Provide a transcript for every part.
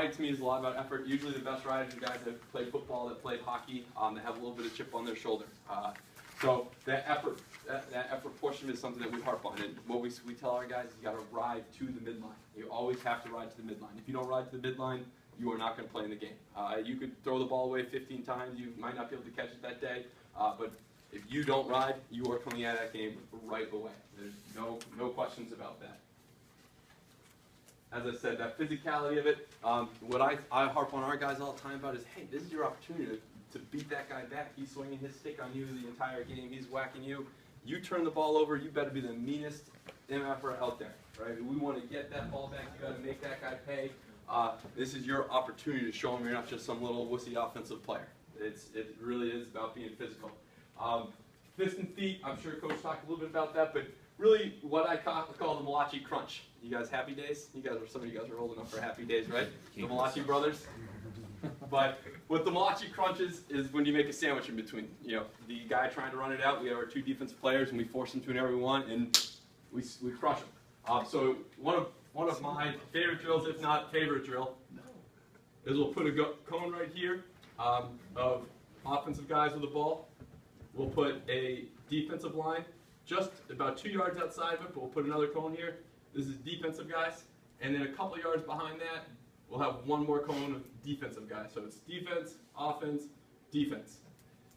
riding to me is a lot about effort. Usually the best riders are guys that played football, that played hockey, that have a little bit of chip on their shoulder. So that effort portion is something that we harp on. And what we tell our guys is you got to ride to the midline. You always have to ride to the midline. If you don't ride to the midline, you are not going to play in the game. You could throw the ball away 15 times. You might not be able to catch it that day. But if you don't ride, you are coming out of that game right away. There's no questions about that. As I said, that physicality of it, what I harp on our guys all the time about is, hey, this is your opportunity to beat that guy back. He's swinging his stick on you the entire game. He's whacking you. You turn the ball over, you better be the meanest MFer out there, right? We want to get that ball back. You got to make that guy pay. This is your opportunity to show him you're not just some little wussy offensive player. It really is about being physical. Fist and feet, I'm sure Coach talked a little bit about that, but really what I call the Malachi crunch. You guys happy days? Some of you guys are old enough for happy days, right? The Malachi brothers. But what the Malachi crunch is when you make a sandwich in between. You know, the guy trying to run it out, we have our two defensive players, and we force them to whenever we want, and we crush them. So one of my favorite drills, if not favorite drill, is we'll put a cone right here of offensive guys with the ball. We'll put a defensive line just about 2 yards outside of it, but we'll put another cone here. This is defensive guys. And then a couple yards behind that, we'll have one more cone of defensive guys. So it's defense, offense, defense.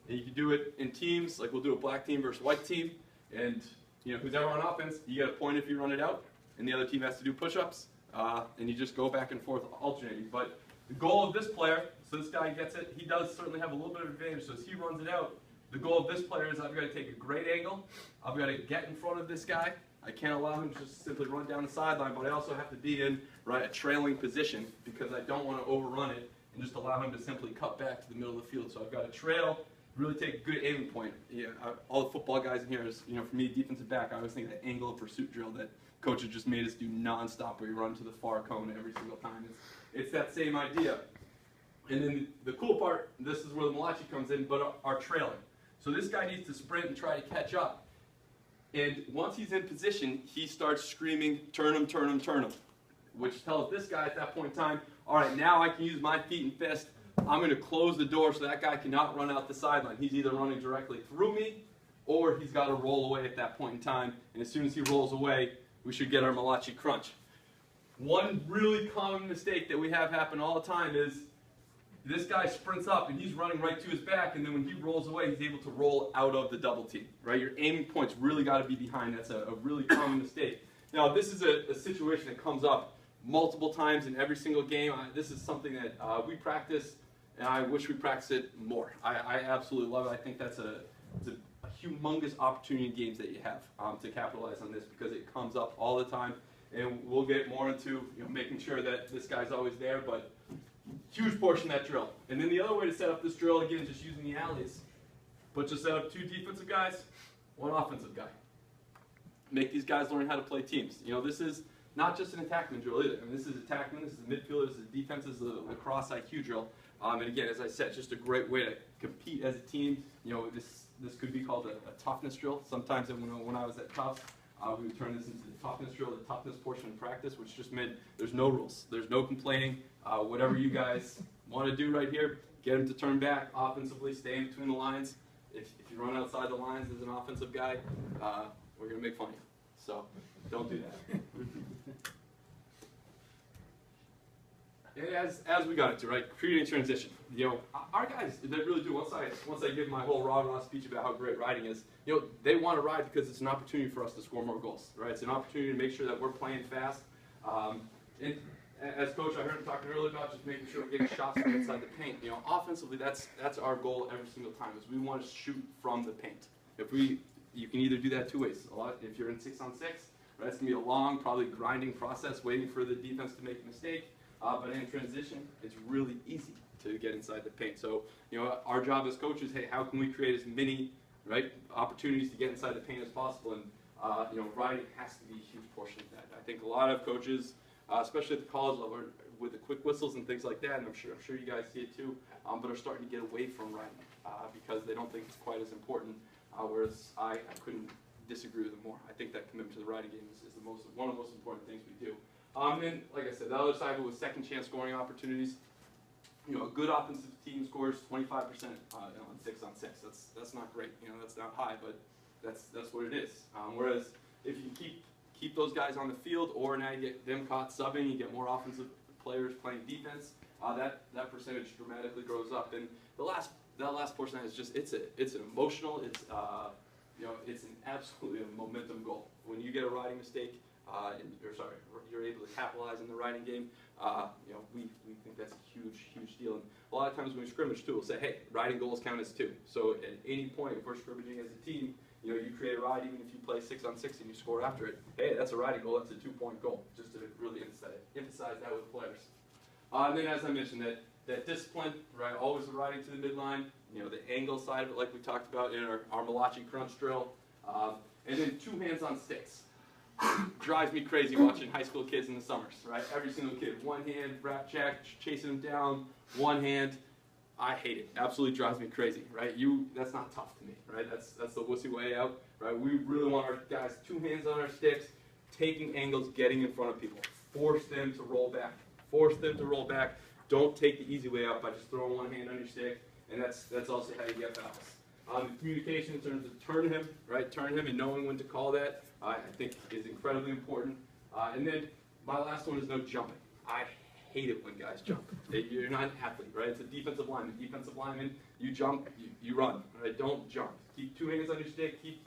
And you can do it in teams, like we'll do a black team versus white team. And who's ever on offense, you get a point if you run it out. And the other team has to do push-ups. And you just go back and forth alternating. But the goal of this player, so this guy gets it, he does certainly have a little bit of advantage. So as he runs it out, the goal of this player is I've got to take a great angle. I've got to get in front of this guy. I can't allow him to just simply run down the sideline, but I also have to be in a trailing position because I don't want to overrun it and just allow him to simply cut back to the middle of the field. So I've got to trail, really take a good aiming point. All the football guys in here is, for me, defensive back, I always think that angle of pursuit drill that coaches just made us do nonstop where you run to the far cone every single time. It's that same idea. And then the cool part, this is where the Malachi comes in, but our trailing. So this guy needs to sprint and try to catch up. And once he's in position, he starts screaming, turn him, turn him, turn him. Which tells this guy at that point in time, all right, now I can use my feet and fist. I'm going to close the door so that guy cannot run out the sideline. He's either running directly through me, or he's got to roll away at that point in time. And as soon as he rolls away, we should get our Malachi crunch. One really common mistake that we have happen all the time is this guy sprints up and he's running right to his back, and then when he rolls away, he's able to roll out of the double team, right? Your aiming point's really got to be behind. That's a really common mistake. Now, this is a situation that comes up multiple times in every single game. This is something that we practice, and I wish we practiced it more. I absolutely love it. I think that's a humongous opportunity in games that you have to capitalize on this because it comes up all the time, and we'll get more into making sure that this guy's always there, but huge portion of that drill. And then the other way to set up this drill, again, just using the alleys, but just set up two defensive guys, one offensive guy. Make these guys learn how to play teams. This is not just an attackman drill either. This is attackman, this is midfielder, this is defense, this is the lacrosse IQ drill. And again, as I said, just a great way to compete as a team. This could be called a toughness drill. Sometimes when I was at Tufts, we would turn this into the toughness drill, the toughness portion of practice, which just meant there's no rules. There's no complaining. Whatever you guys want to do right here, get him to turn back offensively, stay in between the lines. If you run outside the lines as an offensive guy, we're going to make fun of you. So don't do that. As we got into, right, creating transition. Our guys, they really do. Once I give my whole rah-rah speech about how great riding is, they want to ride because it's an opportunity for us to score more goals, right? It's an opportunity to make sure that we're playing fast. And as coach, I heard him talking earlier about just making sure we're getting shots from inside the paint. Offensively, that's our goal every single time. Is we want to shoot from the paint. You can either do that two ways. If you're in 6-on-6, right, it's gonna be a long, probably grinding process, waiting for the defense to make a mistake. But in transition, it's really easy to get inside the paint. So, our job as coaches, hey, how can we create as many opportunities to get inside the paint as possible? And riding has to be a huge portion of that. I think a lot of coaches, especially at the college level, with the quick whistles and things like that, and I'm sure you guys see it too, but are starting to get away from riding because they don't think it's quite as important. Whereas I couldn't disagree with them more. I think that commitment to the riding game is one of the most important things we do. And then, like I said, the other side of it was second chance scoring opportunities. You know, a good offensive team scores 25% on 6-on-6. That's not great. You know, that's not high, but that's what it is. Whereas if you keep those guys on the field, or now you get them caught subbing, you get more offensive players playing defense. That percentage dramatically grows up. And that last portion is just it's an emotional, it's an absolutely a momentum goal. When you get a riding mistake, you're able to capitalize in the riding game. We think that's a huge deal. And a lot of times when we scrimmage too, we'll say, hey, riding goals count as 2. So at any point, if we're scrimmaging as a team, you create a ride, even if you play 6-on-6 and you score after it, hey, that's a riding goal, that's a 2-point goal, just to really emphasize that with the players. And then, as I mentioned, that discipline, right, always the riding to the midline, the angle side of it, like we talked about in our Malachi crunch drill, and then 2 hands on sticks. Drives me crazy watching high school kids in the summers, right? Every single kid, 1 hand, wrap check, chasing them down, 1 hand. I hate it. Absolutely drives me crazy, right? That's not tough to me, right? That's the wussy way out, right? We really want our guys 2 hands on our sticks, taking angles, getting in front of people. Force them to roll back. Force them to roll back. Don't take the easy way out by just throwing 1 hand on your stick, and that's also how you get fouls. The communication in terms of turn him, right? Turn him and knowing when to call that, I think is incredibly important. And then my last one is no jumping. I hate it when guys jump. You're not an athlete, right? It's a defensive lineman. Defensive lineman, you jump, you run, right? Don't jump. Keep 2 hands on your stick. Keep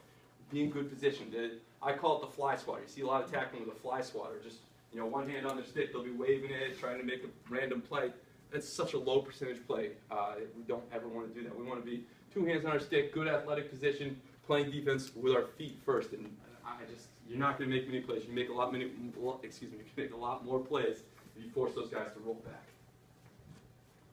being good positioned. I call it the fly swatter. You see a lot of tackling with a fly swatter. Just 1 hand on their stick, they'll be waving it, trying to make a random play. That's such a low percentage play. We don't ever want to do that. We want to be 2 hands on our stick, good athletic position, playing defense with our feet first. And you're not going to make many plays. You make a lot more plays if you force those guys to roll back.